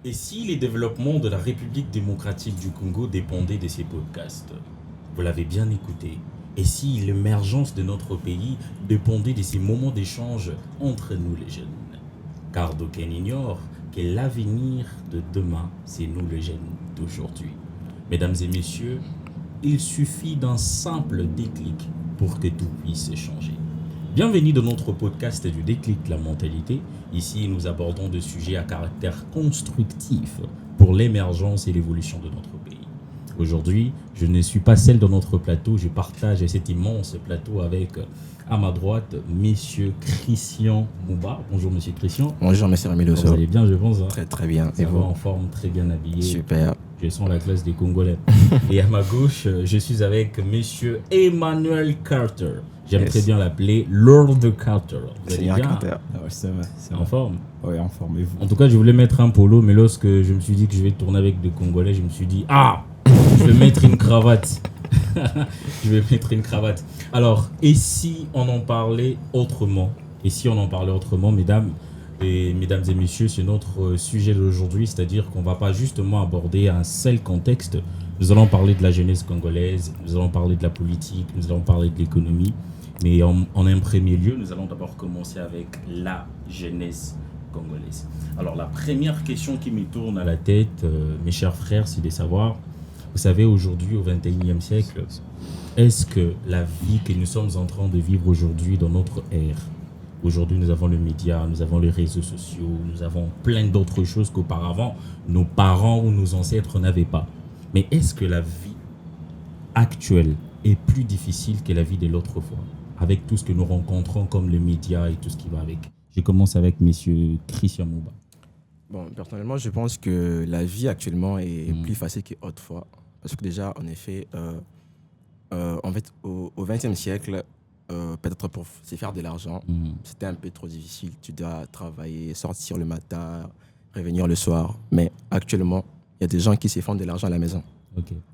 Et si les développements de la République démocratique du Congo dépendaient de ces podcasts? Vous l'avez bien écouté. Et si l'émergence de notre pays dépendait de ces moments d'échange entre nous les jeunes? Car d'aucuns ignorent que l'avenir de demain, c'est nous les jeunes d'aujourd'hui. Mesdames et messieurs, il suffit d'un simple déclic pour que tout puisse changer. Bienvenue dans notre podcast du déclic la mentalité. Ici, nous abordons des sujets à caractère constructif pour l'émergence et l'évolution de notre pays. Aujourd'hui, je ne suis pas seul dans notre plateau, je partage cet immense plateau avec, à ma droite, Monsieur Christian Mouba. Bonjour Monsieur Christian. Bonjour Monsieur Ramiloso. Vous allez bien, je pense. Très très bien. Ça va en forme, très bien habillé. Super. Je sens la classe des Congolais. Et à ma gauche, je suis avec Monsieur Emmanuel Carter. J'aime très bien l'appeler Lord Carter. Vous allez bien? Carter. Ah ouais, ça va. C'est en forme? Ouais, en forme. Et vous? En tout cas, je voulais mettre un polo, mais lorsque je me suis dit que je vais tourner avec des Congolais, je me suis dit, je vais mettre une cravate. Je vais mettre une cravate. Alors, et si on en parlait autrement? Et si on en parlait autrement, mesdames et messieurs, c'est notre sujet d'aujourd'hui, c'est-à-dire qu'on ne va pas justement aborder un seul contexte. Nous allons parler de la jeunesse congolaise, nous allons parler de la politique, nous allons parler de l'économie. Mais en un premier lieu, nous allons d'abord commencer avec la jeunesse congolaise. Alors, la première question qui me tourne à la tête, mes chers frères, c'est de savoir, vous savez, aujourd'hui, au XXIe siècle, est-ce que la vie que nous sommes en train de vivre aujourd'hui dans notre ère, aujourd'hui, nous avons le média, nous avons les réseaux sociaux, nous avons plein d'autres choses qu'auparavant, nos parents ou nos ancêtres n'avaient pas. Mais est-ce que la vie actuelle est plus difficile que la vie de l'autre fois, avec tout ce que nous rencontrons comme les médias et tout ce qui va avec? Je commence avec Monsieur Christian Mouba. Bon, personnellement, je pense que la vie actuellement est plus facile qu'autrefois. Parce que déjà, en effet, en fait, au XXe siècle, peut-être pour se faire de l'argent, c'était un peu trop difficile. Tu dois travailler, sortir le matin, revenir le soir. Mais actuellement, il y a des gens qui se font de l'argent à la maison,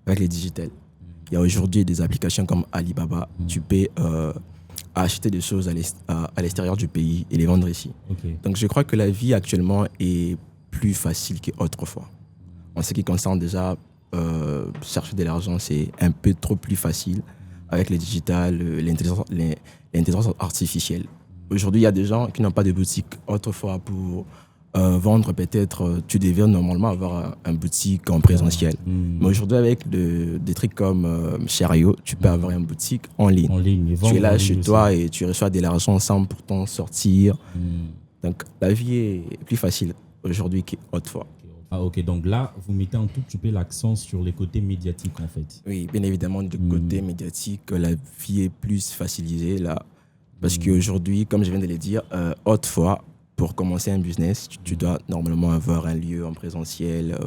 avec les digitales. Il y a aujourd'hui des applications comme Alibaba. Tu peux acheter des choses à l'extérieur du pays et les vendre ici. Donc je crois que la vie actuellement est plus facile qu'autrefois. En ce qui concerne déjà chercher de l'argent, c'est un peu trop plus facile avec les digitales, l'intelligence artificielle. Aujourd'hui, il y a des gens qui n'ont pas de boutique. Autrefois, pour vendre, peut-être, tu devais normalement avoir un boutique en présentiel. Mais aujourd'hui, avec des trucs comme Chariot, tu peux avoir une boutique en ligne. Tu es là chez toi et tu reçois de l'argent sans pourtant sortir. Donc, la vie est plus facile aujourd'hui qu'autrefois. Ah ok, donc là, vous mettez un tout petit peu l'accent sur les côtés médiatiques en fait. Oui, bien évidemment, du côté médiatique, la vie est plus facilisée là. Parce qu'aujourd'hui, comme je viens de le dire, autrefois, pour commencer un business, tu dois normalement avoir un lieu en présentiel,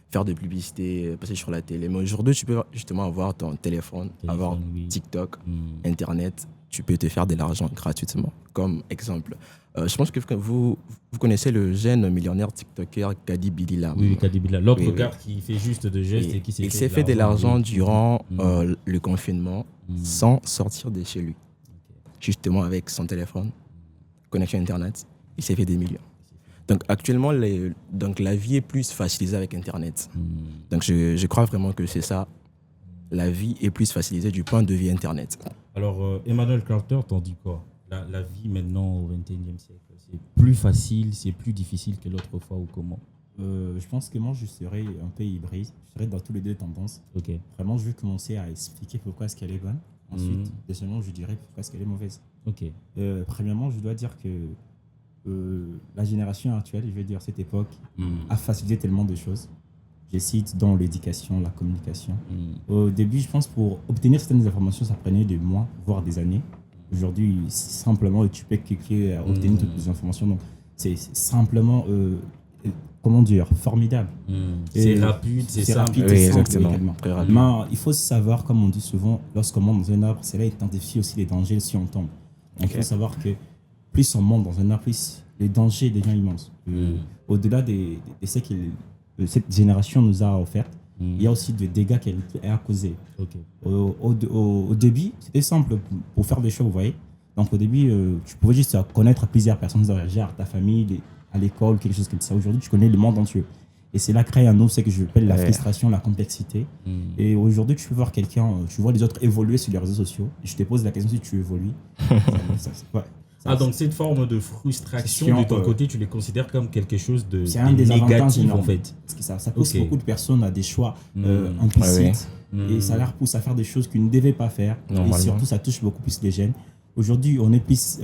faire de publicité, passer sur la télé. Mais aujourd'hui, tu peux justement avoir ton téléphone avoir TikTok, Internet. Tu peux te faire de l'argent gratuitement. Comme exemple, je pense que vous connaissez le jeune millionnaire TikToker Kadi Bilila. Oui, Kadi Bilila. L'autre gars qui fait juste de gestes et qui il s'est fait de l'argent durant le confinement sans sortir de chez lui. Justement avec son téléphone, connexion Internet, il s'est fait des millions. Donc actuellement, la vie est plus facilisée avec Internet. Donc je crois vraiment que c'est ça. La vie est plus facilisée du point de vue Internet. Alors, Emmanuel Carter, t'en dis quoi? La vie maintenant au XXIe siècle, c'est plus facile, c'est plus difficile que l'autre fois ou comment? Je pense que moi, je serais un peu hybride. Je serais dans tous les deux tendances. Vraiment, je vais commencer à expliquer pourquoi est-ce qu'elle est bonne. Ensuite, deuxièmement, je dirais pourquoi est-ce qu'elle est mauvaise. Premièrement, je dois dire que la génération actuelle, je veux dire cette époque, a facilité tellement de choses. Je cite dans l'éducation, la communication. Au début, je pense pour obtenir certaines informations, ça prenait des mois, voire des années. Aujourd'hui, simplement, tu peux cliquer à obtenir toutes les informations. Donc, c'est simplement, formidable. C'est rapide, c'est simple. Rapide, oui, simple exactement. également. Très rapide. Mais il faut savoir, comme on dit souvent, lorsqu'on monte dans un arbre, c'est là identifier aussi les dangers si on tombe. Donc, il faut savoir que plus on monte dans un arbre, plus les dangers deviennent immenses. Au-delà de ce que cette génération nous a offert, il y a aussi des dégâts qu'elle a causés. Au début, c'était simple pour faire des choses, vous voyez. Donc au début, tu pouvais juste connaître plusieurs personnes, genre ta famille, à l'école, quelque chose comme ça. Aujourd'hui, tu connais le monde entier. Et c'est là crée un autre, c'est que je appelle la frustration, la complexité. Et aujourd'hui, tu peux voir quelqu'un, tu vois les autres évoluer sur les réseaux sociaux. Et je te pose la question si tu évolues. Donc cette forme de frustration de ton côté, tu les considères comme quelque chose de négatif en fait. Parce que ça pousse beaucoup de personnes à des choix implicites. Et ça leur pousse à faire des choses qu'ils ne devaient pas faire. Et surtout, ça touche beaucoup plus les jeunes. Aujourd'hui, on est plus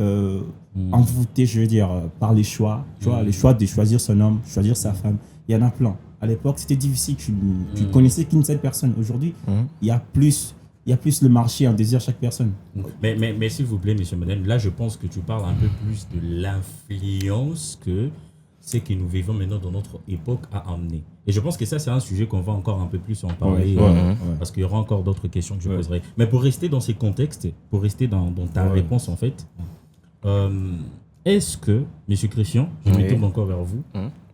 envoûté, je veux dire, par les choix. Tu vois, les choix de choisir son homme, choisir sa femme. Il y en a plein. À l'époque, c'était difficile. Tu connaissais qu'une seule personne. Aujourd'hui, il y a plus le marché, un désir chaque personne. Mais s'il vous plaît, monsieur Madeleine, là, je pense que tu parles un peu plus de l'influence que ce que nous vivons maintenant dans notre époque a amené. Et je pense que ça, c'est un sujet qu'on va encore un peu plus en parler, parce qu'il y aura encore d'autres questions que je poserai. Mais pour rester dans ces contextes, pour rester dans ta réponse, en fait, est-ce que, monsieur Christian, je me tourne encore vers vous,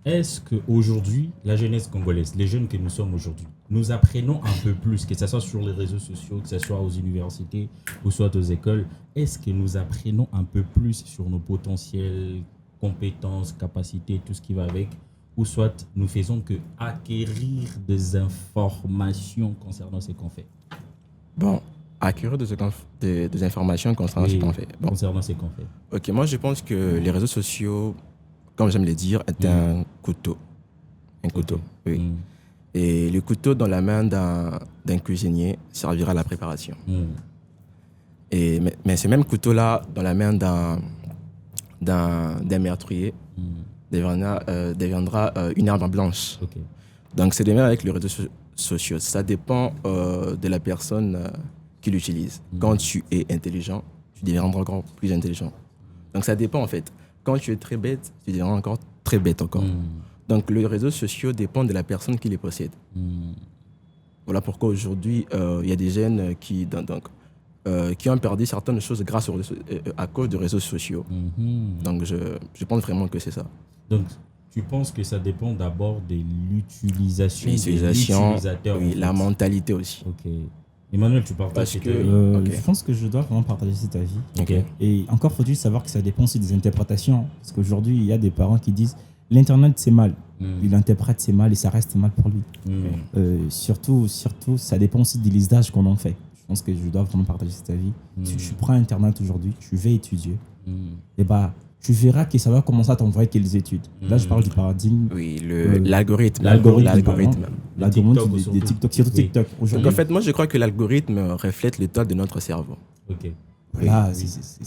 est-ce qu'aujourd'hui, la jeunesse congolaise, les jeunes que nous sommes aujourd'hui, nous apprenons un peu plus, que ce soit sur les réseaux sociaux, que ce soit aux universités ou soit aux écoles, est-ce que nous apprenons un peu plus sur nos potentiels compétences, capacités, tout ce qui va avec, ou soit nous faisons que acquérir des informations concernant ce qu'on fait? Bon, acquérir des informations concernant ce qu'on fait. Bon. Concernant ce qu'on fait. Ok, moi je pense que les réseaux sociaux, comme j'aime le dire, est un couteau. Un couteau, oui. Et le couteau dans la main d'un cuisinier servira à la préparation. Mais ce même couteau-là, dans la main d'un meurtrier, deviendra une arme blanche. Donc c'est de même avec les réseaux sociaux. Ça dépend de la personne qui l'utilise. Quand tu es intelligent, tu deviendras encore plus intelligent. Donc ça dépend en fait. Quand tu es très bête, tu deviendras encore très bête encore. Donc les réseaux sociaux dépendent de la personne qui les possède. Voilà pourquoi aujourd'hui, il y a des jeunes qui ont perdu certaines choses à cause des réseaux sociaux. Donc je pense vraiment que c'est ça. Donc tu penses que ça dépend d'abord de l'utilisation de l'utilisateur, oui, la mentalité aussi. Emmanuel, tu partages Je pense que je dois vraiment partager cet avis. Et encore faut-il savoir que ça dépend aussi des interprétations. Parce qu'aujourd'hui, il y a des parents qui disent l'Internet, c'est mal. Il interprète, c'est mal et ça reste mal pour lui. Surtout, ça dépend aussi de l'usage qu'on en fait. Je pense que je dois vraiment partager cet avis. Si tu prends Internet aujourd'hui, tu veux étudier, et tu verras que ça va commencer à t'envoyer quelques études. Là, je parle du paradigme. Oui, l'algorithme. L'algorithme des TikTok, surtout TikTok. Donc, en fait, moi, je crois que l'algorithme reflète l'état de notre cerveau.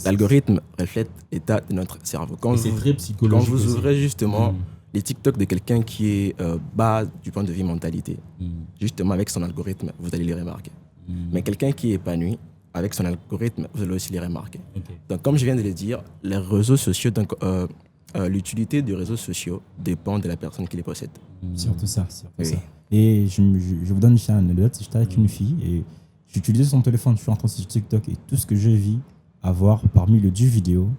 L'algorithme reflète l'état de notre cerveau. C'est très psychologique. Quand vous ouvrez justement les TikTok de quelqu'un qui est bas du point de vue mentalité, justement avec son algorithme, vous allez les remarquer. Mais quelqu'un qui est épanoui, avec son algorithme, vous allez aussi les remarquer. Donc, comme je viens de le dire, les réseaux sociaux, l'utilité des réseaux sociaux dépend de la personne qui les possède. Surtout ça. Et je vous donne une anecdote. J'étais avec une fille et j'utilisais son téléphone. Je suis entré sur TikTok et tout ce que je vis avoir parmi le 10 vidéos,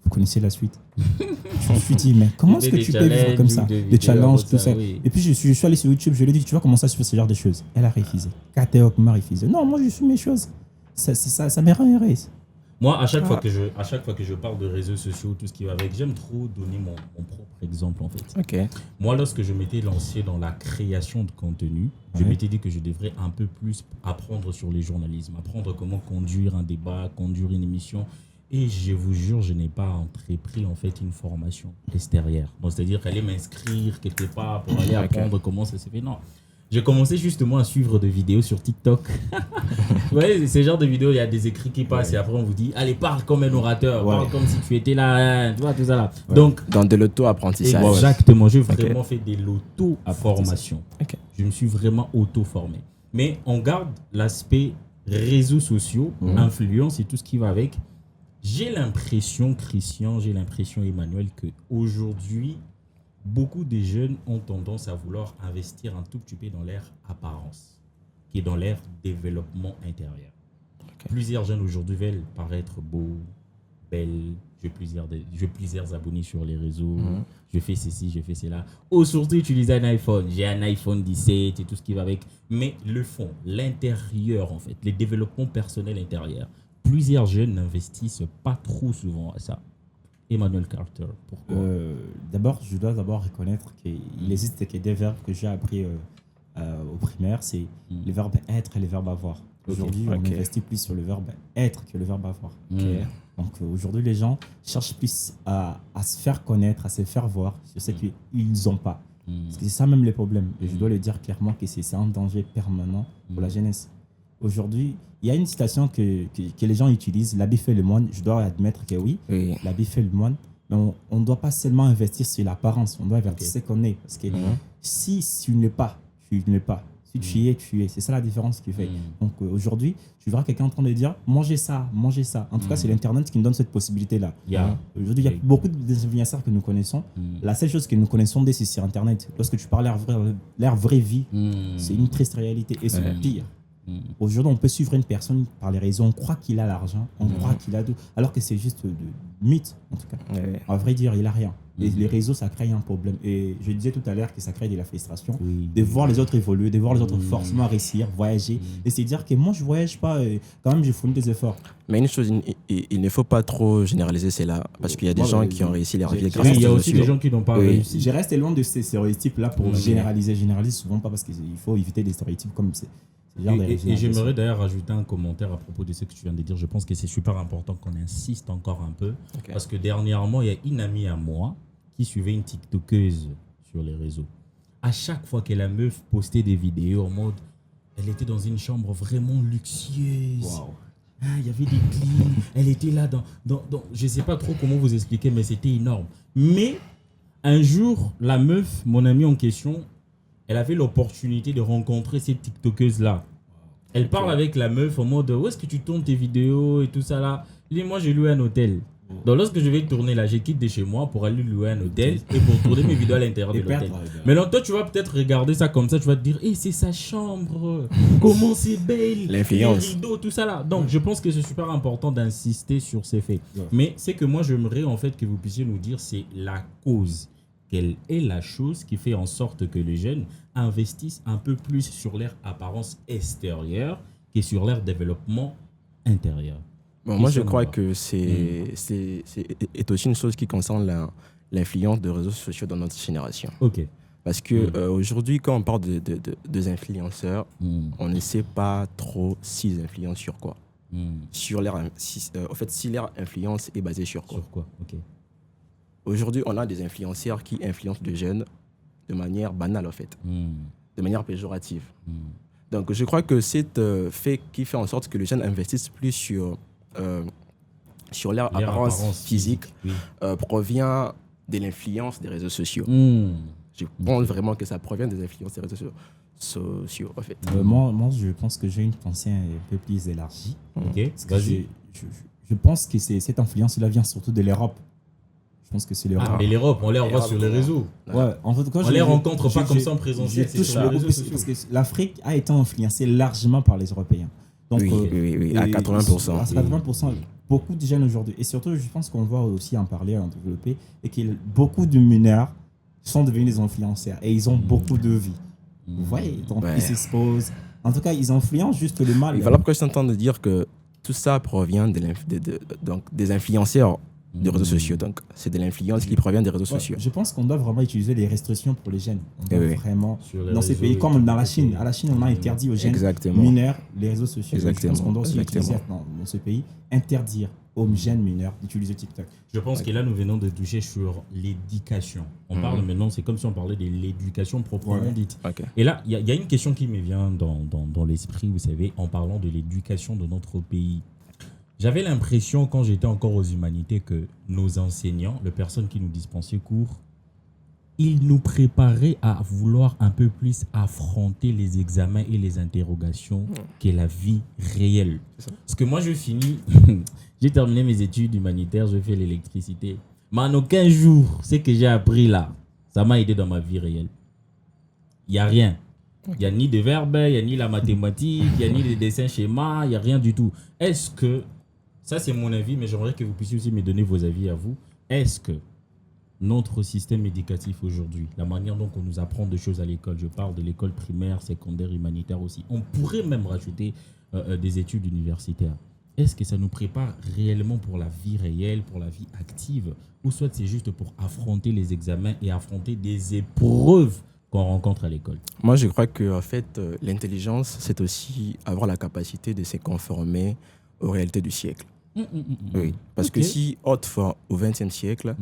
vous connaissez la suite. Je me suis dit, mais comment est-ce que tu peux vivre comme ça? Des challenges, tout ça. Et puis je suis allé sur YouTube, je lui ai dit, tu vois comment ça se fait ce genre de choses? Elle a refusé. Catégoriquement refusé. Non, moi je suis mes choses. Ça me rend heureuse. Moi, à chaque fois que je parle de réseaux sociaux, tout ce qui va avec, j'aime trop donner mon propre exemple en fait. Moi, lorsque je m'étais lancé dans la création de contenu, je m'étais dit que je devrais un peu plus apprendre sur le journalisme, apprendre comment conduire un débat, conduire une émission. Et je vous jure, je n'ai pas entrepris en fait une formation extérieure. Donc, c'est-à-dire qu'aller m'inscrire quelque part pour aller apprendre comment ça se fait. Non. J'ai commencé justement à suivre des vidéos sur TikTok. Vous voyez, ce genre de vidéos, il y a des écrits qui passent et après on vous dit, allez, parle comme un orateur, parle comme si tu étais là, tu vois, tout ça là. Donc, dans de l'auto-apprentissage. Exactement, j'ai vraiment fait de l'auto-formation. Je me suis vraiment auto-formé. Mais on garde l'aspect réseaux sociaux, influence et tout ce qui va avec. J'ai l'impression, Christian, Emmanuel, qu'aujourd'hui, beaucoup de jeunes ont tendance à vouloir investir un tout petit peu dans leur apparence, qui est dans leur développement intérieur. Plusieurs jeunes aujourd'hui veulent paraître beaux, belles. J'ai plusieurs abonnés sur les réseaux. Je fais ceci, je fais cela. Ou surtout utiliser un iPhone. J'ai un iPhone 17 et tout ce qui va avec. Mais le fond, l'intérieur en fait, les développements personnels intérieurs. Plusieurs jeunes n'investissent pas trop souvent à ça. Emmanuel Carter. Pourquoi? D'abord, je dois reconnaître qu'il existe des verbes que j'ai appris au primaire, c'est les verbes être et les verbes avoir. Aujourd'hui, on investit plus sur le verbe être que le verbe avoir. Donc aujourd'hui, les gens cherchent plus à se faire connaître, à se faire voir sur ce qu'ils n'ont pas. Parce que c'est ça même les problèmes. Et je dois le dire clairement que c'est un danger permanent pour la jeunesse. Aujourd'hui, il y a une citation que les gens utilisent, l'habit fait le moine. Je dois admettre que oui. L'habit fait le moine. Mais on ne doit pas seulement investir sur l'apparence, on doit investir ce qu'on est. Parce que si tu ne l'es pas, tu ne l'es pas. Si tu y es, tu es. C'est ça la différence qui fait. Donc aujourd'hui, tu verras quelqu'un en train de dire mangez ça, mangez ça. En tout cas, c'est l'Internet qui nous donne cette possibilité-là. Aujourd'hui, il y a beaucoup d'influenceurs que nous connaissons. La seule chose que nous connaissons, c'est sur Internet. Lorsque tu parles leur vraie vie, c'est une triste réalité. Et c'est pire. Aujourd'hui, on peut suivre une personne par les réseaux. On croit qu'il a l'argent, on croit qu'il a tout, alors que c'est juste de mythe, en tout cas. À vrai dire, il n'a rien. Et les réseaux, ça crée un problème. Et je disais tout à l'heure que ça crée de la frustration, de voir les autres évoluer, de voir les autres forcément réussir, voyager. Et c'est dire que moi, je ne voyage pas, quand même, je fournis des efforts. Mais une chose, il ne faut pas trop généraliser cela, parce qu'il y a des gens qui ont réussi leur vie grâce à il y a aussi des gens qui n'ont pas réussi. Je reste loin de ces stéréotypes-là pour généraliser. Généraliser souvent pas parce qu'il faut éviter des stéréotypes comme c'est. Et j'aimerais d'ailleurs rajouter un commentaire à propos de ce que tu viens de dire. Je pense que c'est super important qu'on insiste encore un peu. Parce que dernièrement, il y a une amie à moi qui suivait une TikTokeuse sur les réseaux. À chaque fois que la meuf postait des vidéos en mode, elle était dans une chambre vraiment luxueuse. Il y avait des clim. Elle était là dans je ne sais pas trop comment vous expliquer, mais c'était énorme. Mais un jour, la meuf, mon amie en question, elle avait l'opportunité de rencontrer cette TikTokeuse-là. Elle parle avec la meuf en mode « Où est-ce que tu tournes tes vidéos et tout ça là ?» Elle dit « Moi, j'ai loué un hôtel. » Donc, lorsque je vais tourner là, je quitte de chez moi pour aller louer un hôtel et pour tourner mes vidéos à l'intérieur de l'hôtel. Mais donc, toi, tu vas peut-être regarder ça comme ça, tu vas te dire « c'est sa chambre, comment c'est belle, les rideaux, tout ça là. » Donc, je pense que c'est super important d'insister sur ces faits. Mais c'est que moi, j'aimerais en fait que vous puissiez nous dire c'est la cause. Quelle est la chose qui fait en sorte que les jeunes investissent un peu plus sur leur apparence extérieure que sur leur développement intérieur? Moi, je crois que c'est aussi une chose qui concerne l'influence des réseaux sociaux dans notre génération. Parce que aujourd'hui, quand on parle des influenceurs, on ne sait pas trop s'ils influencent sur quoi. Sur leur, en fait, si leur influence est basée sur quoi. Aujourd'hui, on a des influenceurs qui influencent les jeunes de manière banale, en fait, de manière péjorative. Donc, je crois que c'est fait qui fait en sorte que les jeunes investissent plus sur leur apparence physique provient de l'influence des réseaux sociaux. Je pense vraiment que ça provient des influences des réseaux sociaux, en fait. Moi, je pense que j'ai une pensée un peu plus élargie. Parce que je pense que cette influence-là vient surtout de l'Europe. Je pense que c'est l'Europe. Mais l'Europe, on les revoit sur les réseaux. En fait, on les rencontre pas comme ça en présentiel. Parce que l'Afrique a été influencée largement par les Européens. Donc, oui, à 80%. À 80%, beaucoup de jeunes aujourd'hui. Et surtout, je pense qu'on va aussi en parler, en développer, et que beaucoup de mineurs sont devenus des influenceurs et ils ont beaucoup de vie. Vous voyez, donc ils s'exposent. En tout cas, ils influencent juste le mal. Voilà pourquoi je t'entends de dire que tout ça provient des influenceurs des réseaux sociaux. Donc, c'est de l'influence qui provient des réseaux sociaux. Je pense qu'on doit vraiment utiliser les restrictions pour les jeunes. On doit vraiment, dans ces pays, comme dans la Chine. À la Chine, on a interdit aux jeunes mineurs les réseaux sociaux. Je pense qu'on doit aussi utiliser dans ce pays, interdire aux jeunes mineurs d'utiliser TikTok. Je pense que là, nous venons de toucher sur l'éducation. On parle maintenant, c'est comme si on parlait de l'éducation proprement dite. Et là, il y a une question qui me vient dans l'esprit, vous savez, en parlant de l'éducation de notre pays. J'avais l'impression, quand j'étais encore aux humanités, que nos enseignants, les personnes qui nous dispensaient cours, ils nous préparaient à vouloir un peu plus affronter les examens et les interrogations que la vie réelle. Parce que moi, je finis, j'ai terminé mes études humanitaires, je fais l'électricité. Mais en aucun jour, ce que j'ai appris là, ça m'a aidé dans ma vie réelle. Il n'y a rien. Il n'y a ni de verbes, il n'y a ni la mathématique, il n'y a ni les dessins schémas, il n'y a rien du tout. Est-ce que, ça c'est mon avis, mais j'aimerais que vous puissiez aussi me donner vos avis à vous, est-ce que notre système éducatif aujourd'hui, la manière dont on nous apprend des choses à l'école, je parle de l'école primaire, secondaire, humanitaire aussi, on pourrait même rajouter des études universitaires. est-ce que ça nous prépare réellement pour la vie réelle, pour la vie active, ou soit c'est juste pour affronter les examens et affronter des épreuves qu'on rencontre à l'école? Moi, je crois que en fait, l'intelligence, c'est aussi avoir la capacité de se conformer aux réalités du siècle. Oui, parce que si autrefois, au XXe siècle,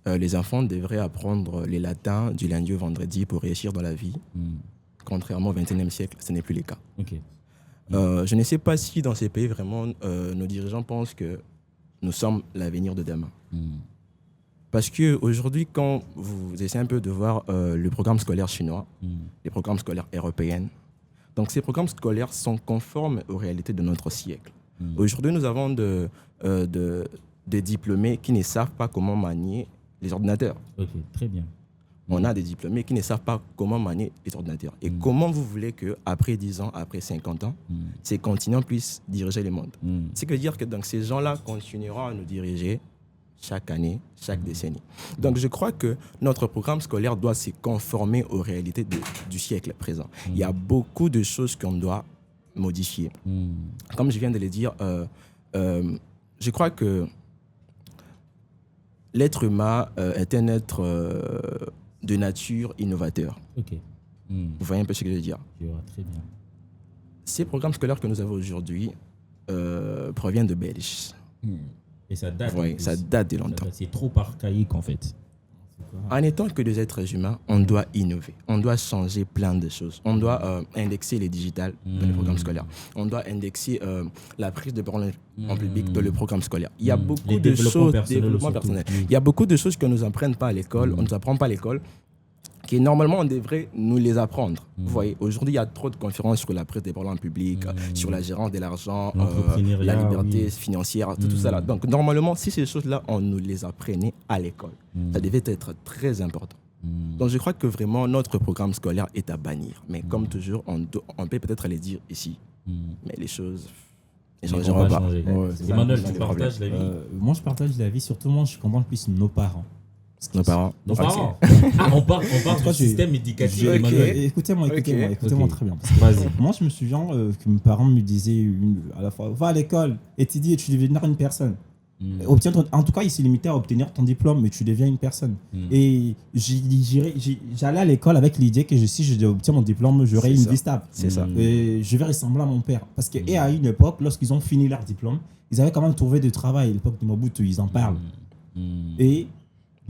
les enfants devraient apprendre les latins du lundi au vendredi pour réussir dans la vie, contrairement au XXIe siècle, ce n'est plus le cas. Je ne sais pas si dans ces pays, vraiment, nos dirigeants pensent que nous sommes l'avenir de demain. Parce qu'aujourd'hui, quand vous essayez un peu de voir le programme scolaire chinois, les programmes scolaires européens, donc ces programmes scolaires sont conformes aux réalités de notre siècle. Aujourd'hui, nous avons des diplômés qui ne savent pas comment manier les ordinateurs. Ok, très bien. On a des diplômés qui ne savent pas comment manier les ordinateurs. Et comment vous voulez qu'après 10 ans, après 50 ans, ces continents puissent diriger le monde? Ce qui veut dire que donc, ces gens-là continueront à nous diriger chaque année, chaque décennie. Donc je crois que notre programme scolaire doit se conformer aux réalités du siècle présent. Il y a beaucoup de choses qu'on doit modifier. Comme je viens de le dire, je crois que l'être humain est un être de nature innovateur. Vous voyez un peu ce que je veux dire? Je vois très bien. Ces programmes scolaires que nous avons aujourd'hui proviennent de Belgique. Et ça date. Oui, ça date de longtemps. C'est trop archaïque en fait. En étant que des êtres humains, on doit innover. On doit changer plein de choses. On doit indexer les digitales dans le programme scolaire. On doit indexer la prise de parole en public dans le programme scolaire. Il y a beaucoup de choses, développement personnel. Il y a beaucoup de choses que nous n'apprennent pas à l'école, on ne nous apprend pas à l'école, qui normalement on devrait nous les apprendre. Vous voyez, aujourd'hui il y a trop de conférences sur la prise des paroles en public, sur la gérance de l'argent, la liberté financière, tout ça là. Donc normalement, si ces choses-là, on nous les apprenait à l'école, ça devait être très important. Donc je crois que vraiment notre programme scolaire est à bannir. Mais comme toujours, on peut peut-être les dire ici, mais les choses ne changeront pas. Emmanuel, tu partages l'avis? Moi je partage l'avis, surtout moi je comprends plus nos parents. Nos parents. On parle du système éducatif. Écoutez-moi très bien. Moi, je me souviens que mes parents me disaient à la fois, va à l'école, étudie et tu deviendras une personne. En tout cas, il s'est limité à obtenir ton diplôme, mais tu deviens une personne. Et j'allais à l'école avec l'idée que si je obtiens mon diplôme, j'aurai une vie stable. C'est ça. Et je vais ressembler à mon père. Parce qu'à une époque, lorsqu'ils ont fini leur diplôme, ils avaient quand même trouvé du travail. À l'époque de Mobutu, ils en parlent. Et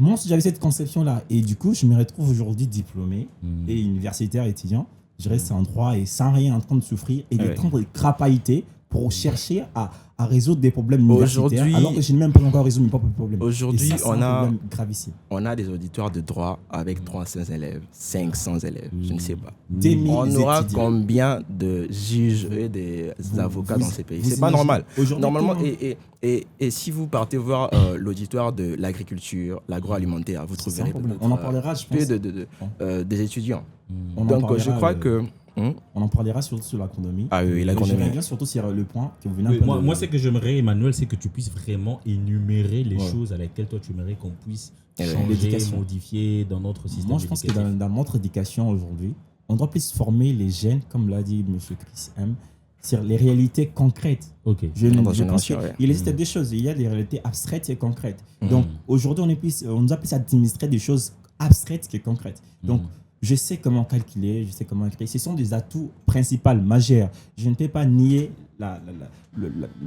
moi, j'avais cette conception-là. Et du coup, je me retrouve aujourd'hui diplômé et universitaire étudiant. Je reste en droit et sans rien en train de souffrir et en train de crapahuter pour chercher à résoudre des problèmes universitaires alors que je n'ai même pas encore résolu mes propres problèmes. Aujourd'hui, on a des auditoires de droit avec 300 élèves, 500 élèves, je ne sais pas. On aura combien de juges et des avocats dans ces pays? C'est pas normal. Normalement, et si vous partez voir l'auditoire de l'agriculture, l'agroalimentaire, vous trouverez on en parlera, je pense, des étudiants. Donc je crois que on en parlera surtout sur l'agronomie. Ah oui, l'agronomie. J'aimerais bien surtout sur le point que vous venez un peu moi, ce que j'aimerais, Emmanuel, c'est que tu puisses vraiment énumérer les choses à lesquelles toi tu aimerais qu'on puisse changer, modifier dans notre système. Moi, je pense que dans notre éducation aujourd'hui, on doit plus former les jeunes, comme l'a dit M. Chris M, sur les réalités concrètes. Je pense qu'il existe des choses. Il y a des réalités abstraites et concrètes. Donc, aujourd'hui, on nous a plus administrer des choses abstraites que concrètes. Donc, je sais comment calculer, je sais comment écrire. Ce sont des atouts principaux, majeurs. Je ne peux pas nier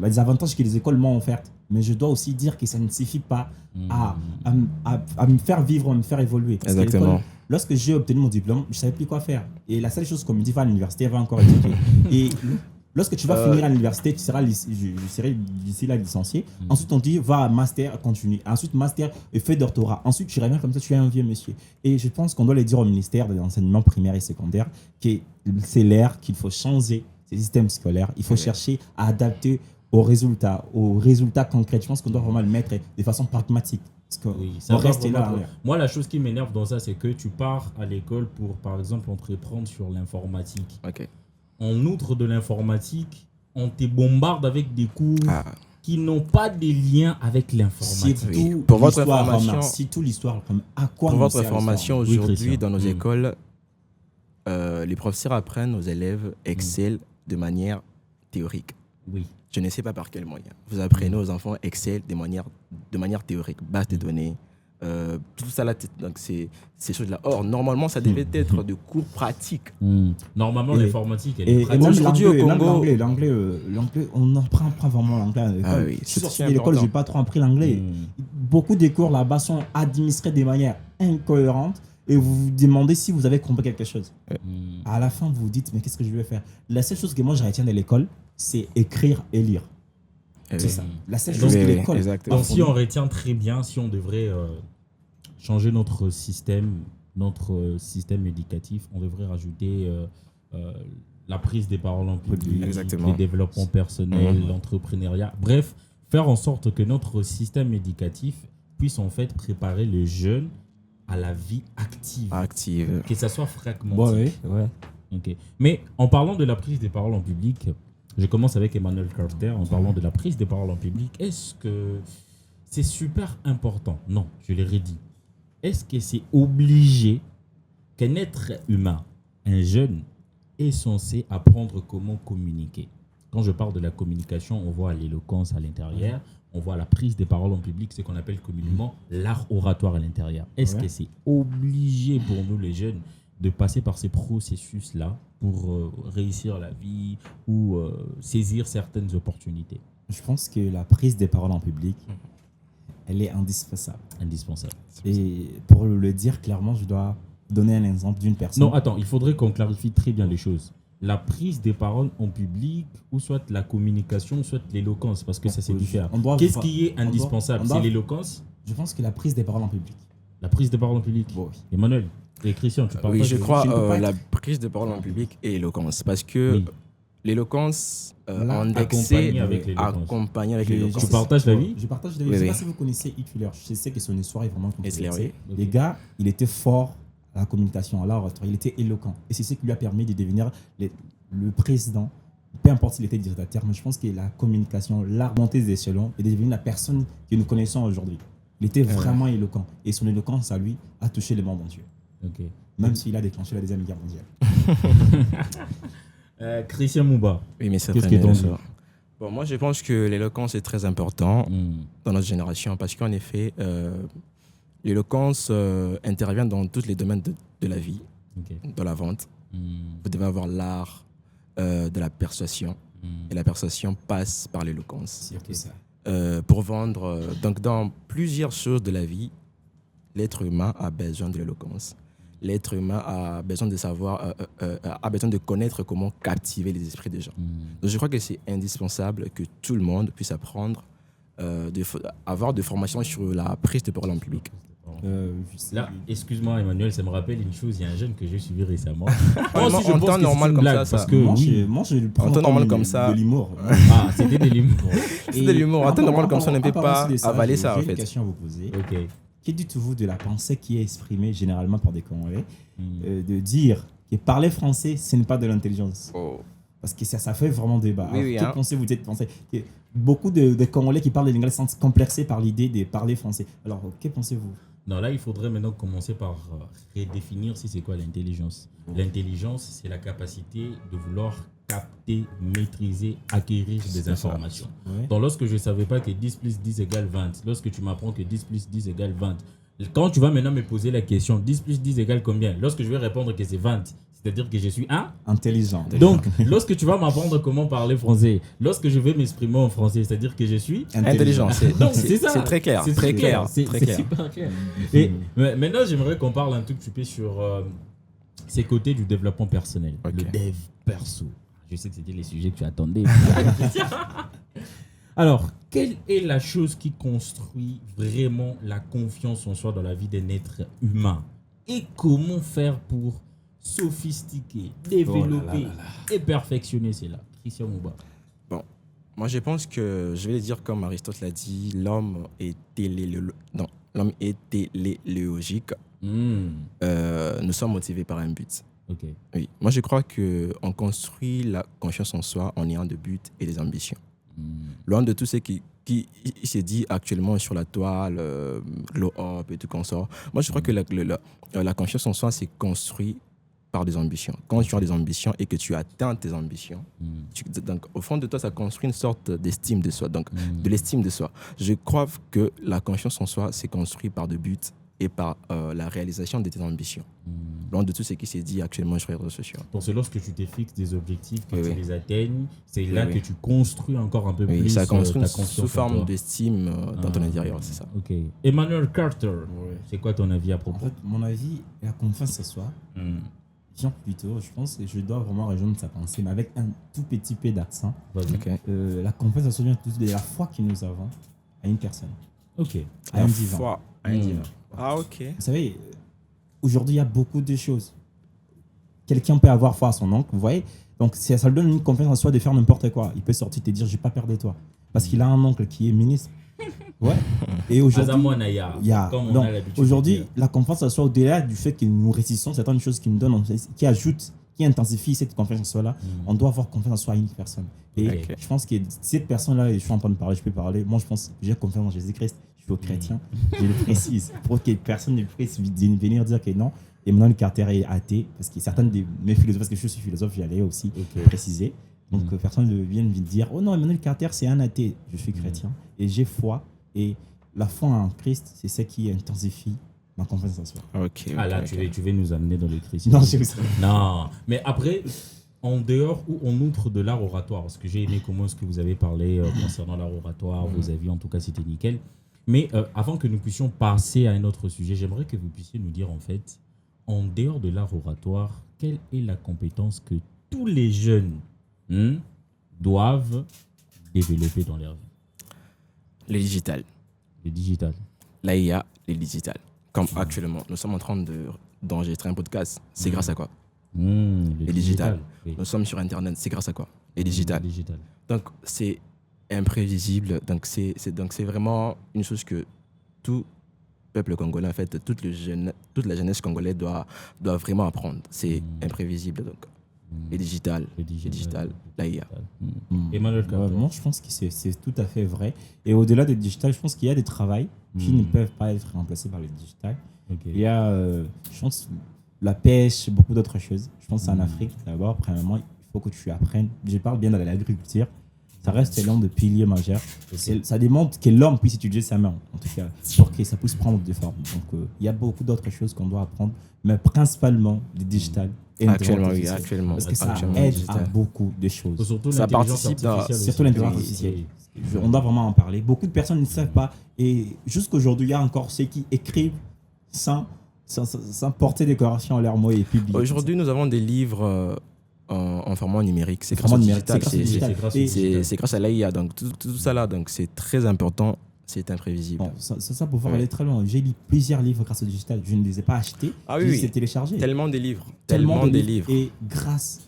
les avantages que les écoles m'ont offerts. Mais je dois aussi dire que ça ne suffit pas à me faire vivre, à me faire évoluer. Parce Exactement. Lorsque j'ai obtenu mon diplôme, je ne savais plus quoi faire. Et la seule chose qu'on me dit, va à l'université, va encore étudier. Et lorsque tu vas finir à l'université, je serai d'ici là licencié. Ensuite, on dit, va à master, continue. Ensuite, master et fais doctorat. Ensuite, tu reviens comme ça, tu es un vieux monsieur. Et je pense qu'on doit le dire au ministère de l'enseignement primaire et secondaire que c'est l'ère qu'il faut changer ces systèmes scolaires. Il faut chercher à adapter aux résultats concrets. Je pense qu'on doit vraiment le mettre de façon pragmatique. On reste là. Moi, la chose qui m'énerve dans ça, c'est que tu pars à l'école pour, par exemple, entreprendre sur l'informatique. En outre de l'informatique, on te bombarde avec des cours qui n'ont pas de lien avec l'informatique. Pour votre information, pour votre information, aujourd'hui, dans nos écoles, les professeurs apprennent aux élèves Excel de manière théorique. Oui. Je ne sais pas par quel moyen. Vous apprenez aux enfants Excel de manière théorique, base de données. Tout ça là, donc ces choses-là. Or, normalement, ça devait être de cours pratiques. Normalement, l'informatique, elle est pratique. Et même aujourd'hui au Congo, l'anglais, on n'apprend pas vraiment l'anglais à l'école. Oui, je suis sorti de l'école, j'ai pas trop appris l'anglais. Beaucoup des cours là-bas sont administrés de manière incohérente. Et vous vous demandez si vous avez compris quelque chose. À la fin, vous vous dites, mais qu'est-ce que je vais faire? La seule chose que moi, je retiens de l'école, c'est écrire et lire. C'est ça. La seule chose que l'école... Donc, si on retient très bien, si on devrait changer notre système éducatif, on devrait rajouter la prise des paroles en public, le développement personnel, l'entrepreneuriat. Bref, faire en sorte que notre système éducatif puisse en fait préparer les jeunes à la vie active. Que ça soit fragmentique. Ouais. Okay. Mais en parlant de la prise des paroles en public, je commence avec Emmanuel Carter en parlant de la prise des paroles en public. Est-ce que c'est super important? Non, je l'ai redit. Est-ce que c'est obligé qu'un être humain, un jeune, est censé apprendre comment communiquer? Quand je parle de la communication, on voit l'éloquence à l'intérieur. On voit la prise des paroles en public, ce qu'on appelle communément l'art oratoire à l'intérieur. Est-ce que c'est obligé pour nous les jeunes de passer par ces processus-là pour réussir la vie ou saisir certaines opportunités? Je pense que la prise des paroles en public, elle est indispensable. Et pour le dire clairement, je dois donner un exemple d'une personne. Non, attends, il faudrait qu'on clarifie très bien les choses. La prise des paroles en public ou soit la communication, soit l'éloquence, parce que ça c'est différent. Qu'est-ce qui est indispensable? C'est l'éloquence? Je pense que la prise des paroles en public. La prise des paroles en public? Oui. Emmanuel et Christian, tu parles Oui, je crois la prise de parole en public et l'éloquence. Parce que l'éloquence, accompagnée avec l'éloquence. Tu partages l'avis? Je partage l'avis. Je ne sais pas si vous connaissez Hitler. Je sais que son histoire est vraiment controversée. Les gars, il était fort à la communication, à l'art, il était éloquent. Et c'est ce qui lui a permis de devenir le président, peu importe s'il était dictateur, mais je pense que la communication, l'art montée des échelons est devenu la personne que nous connaissons aujourd'hui. Il était vraiment éloquent. Et son éloquence, à lui, a touché le monde entier. Même s'il a déclenché la Deuxième Guerre mondiale. Christian Mouba, oui, mais c'est qu'est-ce que tu en dis? Bon, moi, je pense que l'éloquence est très important dans notre génération parce qu'en effet, l'éloquence intervient dans tous les domaines de la vie, dans la vente. Vous devez avoir l'art de la persuasion. Et la persuasion passe par l'éloquence. C'est ça. Pour vendre, donc dans plusieurs choses de la vie, l'être humain a besoin de l'éloquence. L'être humain a besoin de savoir, a besoin de connaître comment captiver les esprits des gens. Donc je crois que c'est indispensable que tout le monde puisse apprendre, avoir des formations sur la prise de parole en public. Là, excuse-moi Emmanuel, ça me rappelle une chose, il y a un jeune que j'ai suivi récemment. En temps normal comme ça. Parce que moi je le prends en temps normal comme ça. De l'humour. Ah, c'était de l'humour. C'est de l'humour. En temps normal comme ça, on ne peut pas avaler ça en fait. J'ai une question à vous poser. Que dites-vous de la pensée qui est exprimée généralement par des Congolais de dire que parler français, ce n'est pas de l'intelligence? Parce que ça fait vraiment débat. Que pensez-vous de cette pensée? Beaucoup de Congolais qui parlent l'anglais sont complexés par l'idée de parler français. Alors, que pensez-vous? Non, là, il faudrait maintenant commencer par redéfinir si c'est quoi l'intelligence. L'intelligence, c'est la capacité de vouloir capter, maîtriser, acquérir des informations. Donc, lorsque je ne savais pas que 10 plus 10 égale 20, lorsque tu m'apprends que 10 plus 10 égale 20, quand tu vas maintenant me poser la question, 10 plus 10 égale combien? Lorsque je vais répondre que c'est 20, c'est-à-dire que je suis intelligent. Donc, lorsque tu vas m'apprendre comment parler français, lorsque je vais m'exprimer en français, c'est-à-dire que je suis intelligent. C'est ça. C'est très clair. C'est très clair. C'est super clair. Et maintenant, j'aimerais qu'on parle un tout petit peu sur ces côtés du développement personnel. Le dev perso. Je sais que c'était les sujets que tu attendais. Alors, quelle est la chose qui construit vraiment la confiance en soi dans la vie d'un être humain? Et comment faire pour sophistiquer, développer et perfectionner cela? Christian Mouba. Bon, moi je pense que, je vais le dire comme Aristote l'a dit, l'homme est téléologique. Nous sommes motivés par un but. Oui. Moi je crois qu'on construit la confiance en soi en ayant des buts et des ambitions. Loin de tout ce qui se dit actuellement sur la toile, glow up et tout consort. Moi je crois que la confiance en soi c'est construit par des ambitions. Quand tu as des ambitions et que tu atteins tes ambitions, donc au fond de toi, ça construit une sorte d'estime de soi, donc de l'estime de soi. Je crois que la confiance en soi, c'est construit par des buts et par la réalisation de tes ambitions. Loin de tout ce qui s'est dit actuellement sur les réseaux sociaux. Donc c'est lorsque tu te fixes des objectifs, que tu les atteignes, c'est là que tu construis encore un peu plus ça construit ta sous forme d'estime dans ton intérieur, c'est ça. Ok. Emmanuel Carter, c'est quoi ton avis à propos? En fait, mon avis, la confiance en soi, vient plutôt, je pense, et je dois vraiment rejoindre sa pensée, mais avec un tout petit peu d'accent. La confiance en soi vient plutôt de la foi que nous avons à une personne. Ok. À un vivant. Ah, ok. Vous savez, aujourd'hui, il y a beaucoup de choses. Quelqu'un peut avoir foi à son oncle, vous voyez. Donc, ça lui donne une confiance en soi de faire n'importe quoi. Il peut sortir et te dire, je n'ai pas peur de toi. Parce qu'il a un oncle qui est ministre. Ouais. Et aujourd'hui, la confiance en soi, au-delà du fait que nous résistons certaines choses qui nous donnent, qui intensifient cette confiance en soi-là, on doit avoir confiance en soi à une personne. Et je pense que cette personne-là, je suis en train de parler, je peux parler. Moi, je pense que j'ai confiance en Jésus-Christ. Je suis chrétien, je le précise, pour que personne ne puisse venir dire que non. Emmanuel Carter est athée, parce que certains de mes philosophes, parce que je suis philosophe, j'allais aussi préciser. Donc personne ne vient me dire, oh non, Emmanuel Carter c'est un athée. Je suis chrétien et j'ai foi, et la foi en Christ, c'est ce qui intensifie ma confiance en soi. Tu vas nous amener dans le christianisme. Non, c'est ça. Non, mais après, en dehors ou en outre de l'art oratoire, parce que j'ai aimé comment est-ce que vous avez parlé concernant l'art oratoire, vos avis, en tout cas c'était nickel. Mais avant que nous puissions passer à un autre sujet, j'aimerais que vous puissiez nous dire en fait, en dehors de l'art oratoire, quelle est la compétence que tous les jeunes doivent développer dans leur vie? Le digital. Le digital. L'IA, le digital. Comme actuellement, nous sommes en train d'enregistrer un podcast. C'est grâce à quoi? Le digital. Oui. Nous sommes sur Internet. C'est grâce à quoi? Le digital. Donc, c'est imprévisible. Donc, c'est vraiment une chose que tout peuple congolais, en fait, toute la jeunesse congolaise doit vraiment apprendre. C'est imprévisible. Donc, le digital, l'IA. Emmanuel Carter. Moi, je pense que c'est tout à fait vrai. Et au-delà du digital, je pense qu'il y a des travails qui ne peuvent pas être remplacés par le digital. Il y a, je pense, la pêche, beaucoup d'autres choses. Je pense en Afrique, d'abord, premièrement, il faut que tu apprennes. Je parle bien de l'agriculture. Ça reste l'un des piliers majeurs. Ça démontre que l'homme puisse utiliser sa main, en tout cas, pour que ça puisse prendre des formes. Donc, il y a beaucoup d'autres choses qu'on doit apprendre, mais principalement le digital. Actuellement. Parce que ça aide à beaucoup de choses. Surtout ça participe surtout l'intelligence artificielle. On doit vraiment en parler. Beaucoup de personnes ne savent pas. Et jusqu'aujourd'hui, il y a encore ceux qui écrivent sans porter décoration à leurs mots et publier. Aujourd'hui, nous avons des livres en format numérique. C'est grâce au digital. C'est grâce à l'IA. Donc, tout ça là, donc, c'est très important. C'est imprévisible. Bon, ça pour pouvoir aller très loin. J'ai lu plusieurs livres grâce au digital. Je ne les ai pas achetés. Je les ai téléchargés. Tellement de livres. Et grâce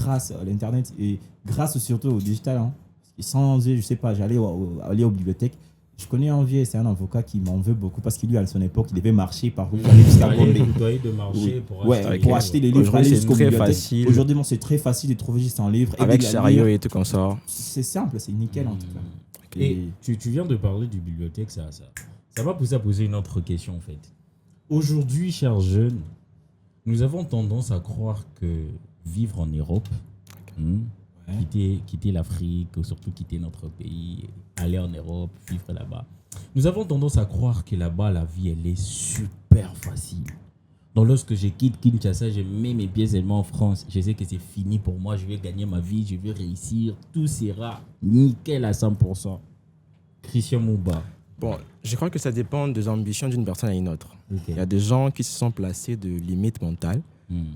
à l'Internet et grâce surtout au digital, sans eux, je sais pas, j'allais aller aux bibliothèques. Je connais un vieux, c'est un avocat qui m'en veut beaucoup parce qu'il lui, à son époque, il devait marcher par où aller jusqu'à Gombe. Pour acheter les livres. Aujourd'hui, c'est très facile. Aujourd'hui, c'est très facile de trouver juste un livre. Avec Chariot et tout comme ça. C'est simple, c'est nickel en tout cas. Et tu viens de parler du bibliothèque, ça m'a poussé à poser une autre question en fait. Aujourd'hui, chers jeunes, nous avons tendance à croire que vivre en Europe, quitter l'Afrique, surtout quitter notre pays, aller en Europe, vivre là-bas, nous avons tendance à croire que là-bas, la vie, elle est super facile. Donc lorsque je quitte Kinshasa, je mets mes pieds seulement en France, je sais que c'est fini pour moi, je vais gagner ma vie, je vais réussir, tout sera nickel à 100%. Christian Mouba. Bon, je crois que ça dépend des ambitions d'une personne à une autre. Il y a des gens qui se sont placés de limites mentales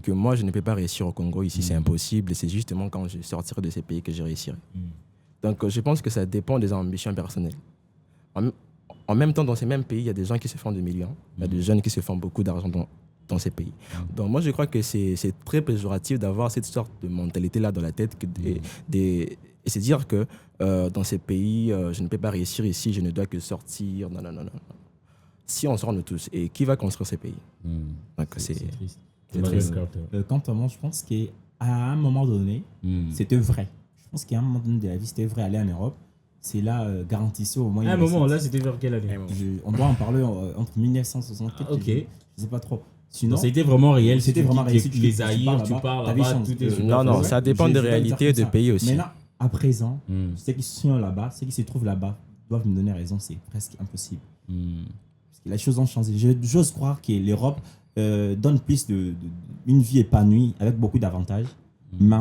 que moi, je ne peux pas réussir au Congo. Ici, c'est impossible. C'est justement quand je sortirai de ces pays que je réussirai. Donc, je pense que ça dépend des ambitions personnelles. En même temps, dans ces mêmes pays, il y a des gens qui se font des millions. Il y a des jeunes qui se font beaucoup d'argent dans ces pays. Donc moi, je crois que c'est très péjoratif d'avoir cette sorte de mentalité-là dans la tête et c'est dire que dans ces pays, je ne peux pas réussir ici, je ne dois que sortir. Non. Si on sort de tous, et qui va construire ces pays? Donc c'est triste. Quant à moi, je pense qu'à un moment donné, c'était vrai. Je pense qu'à un moment donné de la vie, c'était vrai. Aller en Europe, c'est là garantissait au moins... À un moment, là, c'était vers quelle année? On doit en parler entre 1964 je ne sais pas trop. Sinon, c'était vraiment réel. C'était vraiment réel. Les Zaïre, tu parles là-bas, tout est super. Non, ça dépend des réalités de pays aussi. Maintenant, à présent, ceux qui sont là-bas, ceux qui se trouvent là-bas, doivent me donner raison, c'est presque impossible. Parce que les choses ont changé. J'ose croire que l'Europe donne plus une vie épanouie avec beaucoup d'avantages, mais